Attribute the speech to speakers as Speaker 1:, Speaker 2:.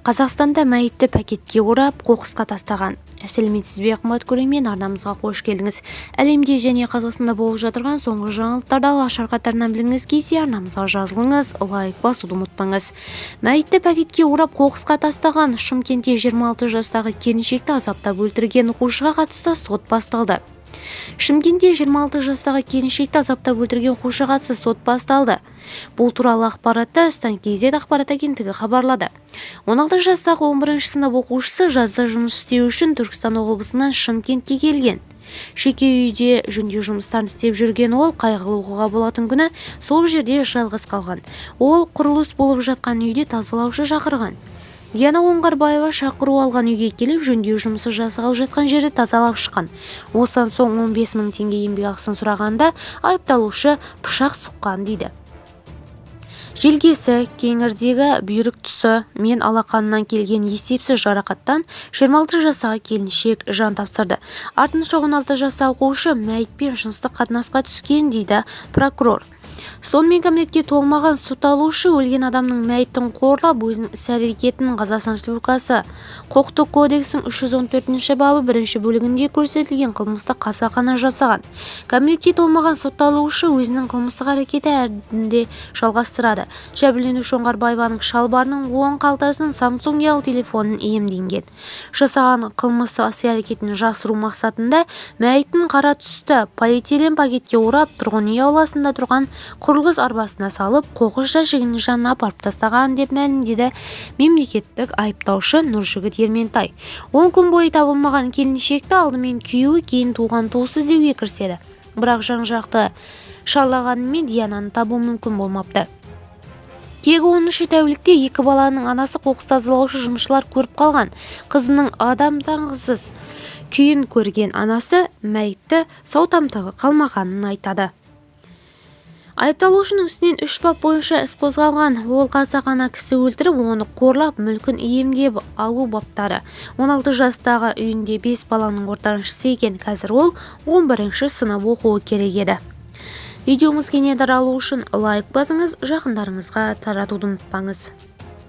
Speaker 1: Қазақстанда мәйітті пакетке орап, қоқысқа тастаған. Сәлеметсіз бе, қымбатты көрермен, арнамызға қош келдіңіз. Әлемде және Қазақстанда болып жатырған соңғы жаңалықтарды алғашқы қатарынан біліңіз келсе, арнамызға жазылыңыз, лайк басуды ұмытпаңыз. Мәйітті пакетке орап, қоқысқа тастаған Шымкентте 26 жастағы келіншекті азаптап өлтірген оқушыға қатысты сот басталды. Шымкентте 26 жастағы келіншекті азаптап өлтірген оқушыға қатысты сот басталды. Бұл туралы ақпаратты Стан-kz ақпарат агенттігі хабарлады. 16 жастағы 11 сынып оқушысы жазда жұмыс істеу үшін Түркістан облысынан Шымкентке келген. Жеке үйде жөндеу жұмыстарын істеп жүрген ол қайғылы оқиға болатын күні сол жерде жалғыз қалған. Ол құрылыс болып жатқан үйде тазалаушы шақырған. Диана Оңғарбаева шақыру алған үйге келіп, жөндеу жұмысы жасалып жатқан жерді тазалап шыққан. Осыдан соң 15 мың теңге еңбекақысын сұрағанда айыпталушы пышақ сұққан дейді. Желкесі, кеңірдегі бүйрік тұсы мен алақанынан келген есепсіз жарақаттан 26 жастағы келіншек жан тапсырды. Артынша 16 жастағы оқушы мәйітпен жыныстық қатынасқа түскен дейді прокурор. Сонымен кәмелетке толмаған сотталушы өлген адамның мәйітін қорлап, өзінің іс-әрекетін Қазақстан Республикасы Құқықтық кодексінің 314 бабы 1 бөлігінде көрсетілген қылмыстық қасақана жасаған. Кәмелетке толмаған сотталушы өзінің қылмыстық әрекеті әрінде жалғастырады. Жәбірленуші Оңғарбаеваның шалбарының оң қалтасынан Samsung ұялы телефонын иемденген. Жасаған қылмыстық іс-әрекетін жасыру мақсатында мәйітін қара түсті полиэтилен пакетке орап, тұрғын үй ауласында тұрған құрылыс арбасына салып, қоқыс жәшігінің жанына апарып тастаған деп мәлімдеді мемлекеттік айыптаушы Нұржігіт Ерментай. 10 күн бойы табылмаған келіншекті алдымен күйеуі, кейін туған туысы іздеуге кіріседі. Бірақ жан-жақты шарлағанымен Диананы табу мүмкін болмапты. Тек 13 тәулікте 2 баланың анасы қоқыс тазалаушы жұмысшылар көріп қалған. Қызының адам таңғысыз күйін көрген анасы мәйітті сау тамтығы қалмағанын айтады. Айыпталушының үстінен 3 бап бойынша іс қозғалған. Ол қасақана кісі өлтіріп, оны қорлап, мүлкін иемдеп алу баптары. 16 жастағы үйінде 5 баланың ортаншысы екен. Қазір ол 11 сынып оқуы керек еді. Видеомыз кеңінен таралу үшін лайк басыңыз, жақындарыңызға таратуды ұмытпаңыз.